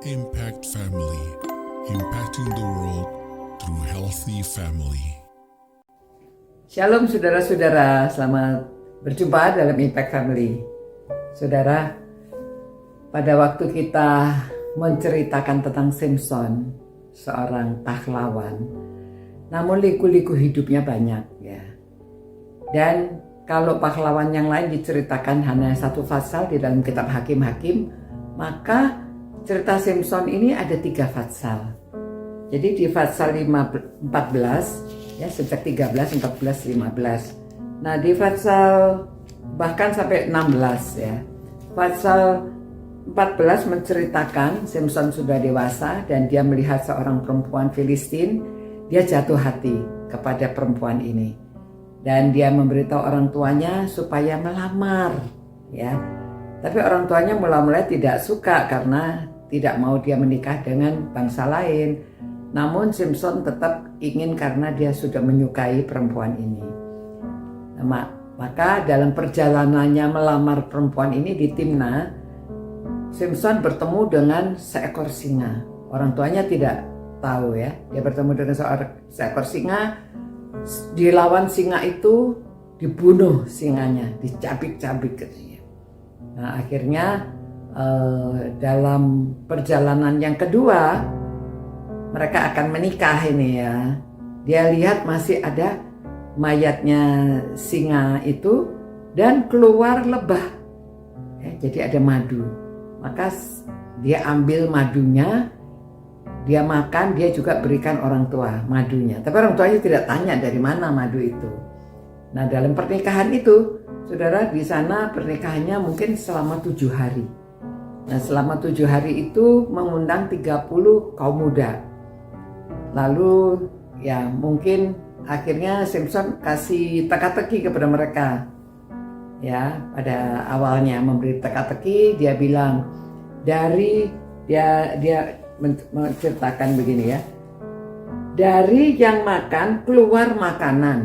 Impact Family, impacting the world through healthy family. Shalom saudara-saudara, selamat berjumpa dalam Impact Family. Saudara, pada waktu kita menceritakan tentang Simpson, seorang pahlawan, namun liku-liku hidupnya banyak ya. Dan kalau pahlawan yang lain diceritakan hanya satu pasal di dalam kitab Hakim-Hakim, maka cerita Simpson ini ada 3 pasal. Jadi di pasal 14 ya, sejak 13, 14, 15. Nah di pasal bahkan sampai 16 ya. Pasal 14 menceritakan Simpson sudah dewasa dan dia melihat seorang perempuan Filistin. Dia jatuh hati kepada perempuan ini. Dan dia memberitahu orang tuanya supaya melamar ya. Tapi orang tuanya mula-mula tidak suka karena tidak mau dia menikah dengan bangsa lain. Namun Simpson tetap ingin karena dia sudah menyukai perempuan ini. Nah, maka dalam perjalanannya melamar perempuan ini di Timna, Simpson bertemu dengan seekor singa. Orang tuanya tidak tahu ya. Dia bertemu dengan seekor singa. Dilawan singa itu, dibunuh singanya, dicabik-cabik katanya. Nah akhirnya dalam perjalanan yang kedua mereka akan menikah ini ya. Dia lihat masih ada mayatnya singa itu dan keluar lebah ya, jadi ada madu. Maka dia ambil madunya, dia makan, dia juga berikan orang tua madunya. Tapi orang tuanya tidak tanya dari mana madu itu. Nah dalam pernikahan itu, saudara, di sana pernikahannya mungkin selama 7 hari. Nah selama 7 hari itu mengundang 30 kaum muda. Lalu ya mungkin akhirnya Simpson kasih teka-teki kepada mereka. Ya pada awalnya memberi teka-teki, dia bilang dari dia menceritakan begini ya. Dari yang makan keluar makanan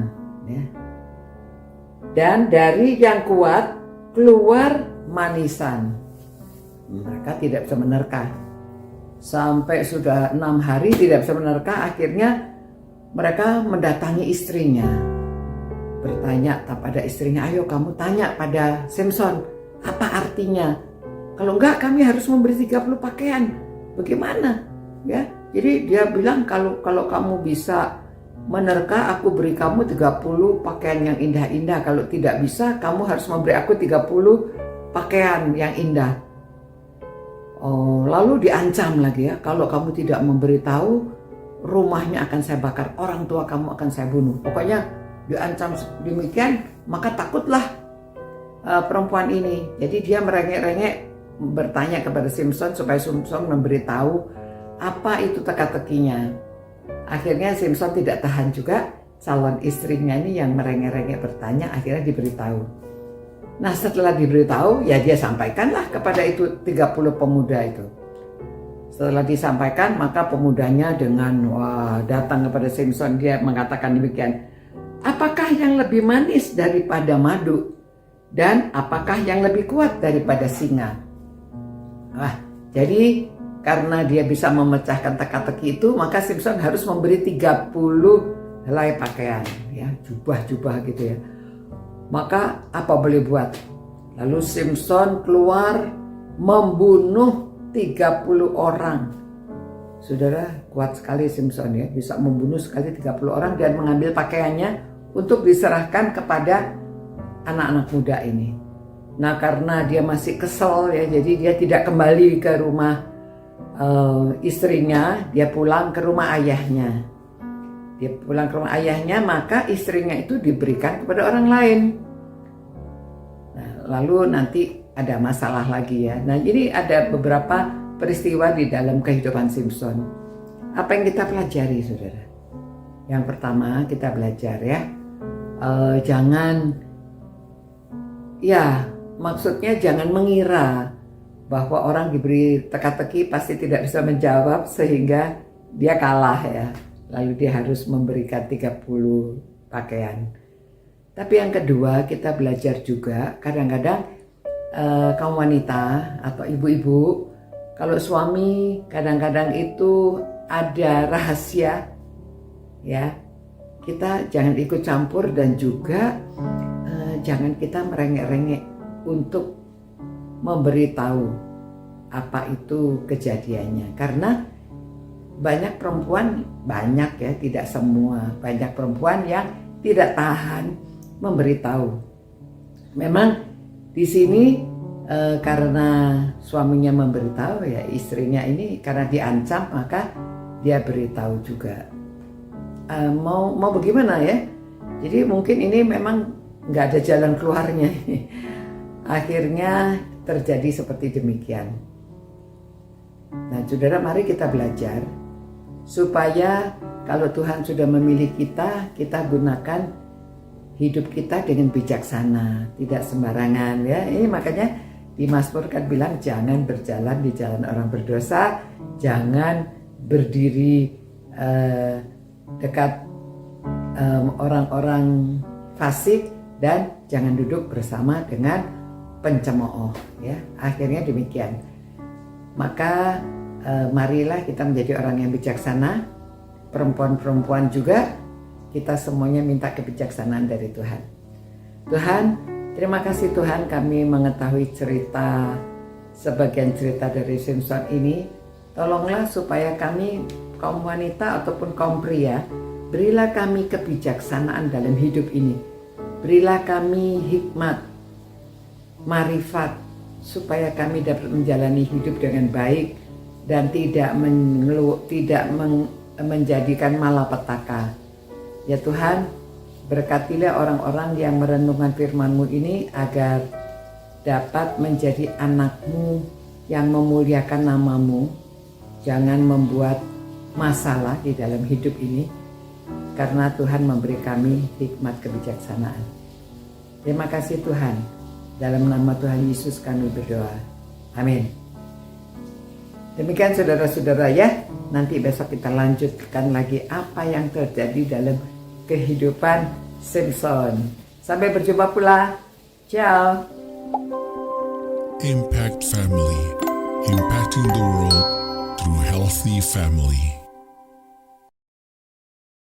ya. Dan dari yang kuat keluar manisan. Mereka tidak bisa menerka. Sampai sudah 6 hari tidak bisa menerka. Akhirnya mereka mendatangi istrinya, bertanya pada istrinya, ayo kamu tanya pada Simpson apa artinya. Kalau enggak kami harus memberi 30 pakaian. Bagaimana ya? Jadi dia bilang kalau kamu bisa menerka, aku beri kamu 30 pakaian yang indah-indah. Kalau tidak bisa, kamu harus memberi aku 30 pakaian yang indah. Oh, lalu diancam lagi ya, kalau kamu tidak memberitahu, rumahnya akan saya bakar, orang tua kamu akan saya bunuh. Pokoknya diancam demikian, maka takutlah perempuan ini. Jadi dia merengek-rengek bertanya kepada Simpson supaya Simpson memberitahu apa itu teka-tekinya. Akhirnya Simpson tidak tahan juga, calon istrinya ini yang merengek-rengek bertanya, akhirnya diberitahu. Nah setelah diberitahu ya dia sampaikanlah kepada itu 30 pemuda itu. Setelah disampaikan maka pemudanya dengan datang kepada Simpson, dia mengatakan demikian. Apakah yang lebih manis daripada madu? Dan apakah yang lebih kuat daripada singa? Jadi karena dia bisa memecahkan teka-teki itu, maka Simpson harus memberi 30 helai pakaian, ya, jubah-jubah gitu ya. Maka apa boleh buat? Lalu Simpson keluar membunuh 30 orang. Saudara, kuat sekali Simpson ya, bisa membunuh sekali 30 orang dan mengambil pakaiannya untuk diserahkan kepada anak-anak muda ini. Nah karena dia masih kesel ya, jadi dia tidak kembali ke rumah istrinya, dia pulang ke rumah ayahnya. Dia pulang ke rumah ayahnya, maka istrinya itu diberikan kepada orang lain. Nah, lalu nanti ada masalah lagi ya. Nah jadi ada beberapa peristiwa di dalam kehidupan Simpson. Apa yang kita pelajari saudara? Yang pertama kita belajar ya, maksudnya jangan mengira bahwa orang diberi teka-teki pasti tidak bisa menjawab sehingga dia kalah ya. Lalu dia harus memberikan 30 pakaian. Tapi yang kedua kita belajar juga kadang-kadang kaum wanita atau ibu-ibu Kalau suami kadang-kadang itu ada rahasia, ya kita jangan ikut campur, dan juga jangan kita merengek-rengek untuk memberitahu apa itu kejadiannya. Karena banyak perempuan, banyak ya, tidak semua, banyak perempuan yang tidak tahan memberitahu. Memang di sini karena suaminya memberitahu, ya istrinya ini karena diancam maka dia beritahu juga. Mau bagaimana ya? Jadi mungkin ini memang nggak ada jalan keluarnya. Akhirnya terjadi seperti demikian. Nah, saudara, mari kita belajar supaya kalau Tuhan sudah memilih kita, kita gunakan hidup kita dengan bijaksana, tidak sembarangan ya. Ini makanya di Mazmur kan bilang jangan berjalan di jalan orang berdosa, jangan berdiri dekat orang-orang fasik, dan jangan duduk bersama dengan pencemooh ya. Akhirnya demikian. Maka marilah kita menjadi orang yang bijaksana. Perempuan-perempuan juga, kita semuanya minta kebijaksanaan dari Tuhan. Tuhan, terima kasih Tuhan, kami mengetahui sebagian cerita dari Simpson ini. Tolonglah supaya kami kaum wanita ataupun kaum pria, berilah kami kebijaksanaan dalam hidup ini. Berilah kami hikmat, marifat, supaya kami dapat menjalani hidup dengan baik dan tidak menjadikan malapetaka. Ya Tuhan, berkatilah orang-orang yang merenungkan firman-Mu ini agar dapat menjadi anak-Mu yang memuliakan nama-Mu. Jangan membuat masalah di dalam hidup ini, karena Tuhan memberi kami hikmat kebijaksanaan. Terima kasih Tuhan. Dalam nama Tuhan Yesus kami berdoa. Amin. Demikian saudara-saudara ya. Nanti besok kita lanjutkan lagi apa yang terjadi dalam kehidupan Simpson. Sampai berjumpa pula. Ciao. Impact Family, impacting the world through healthy family.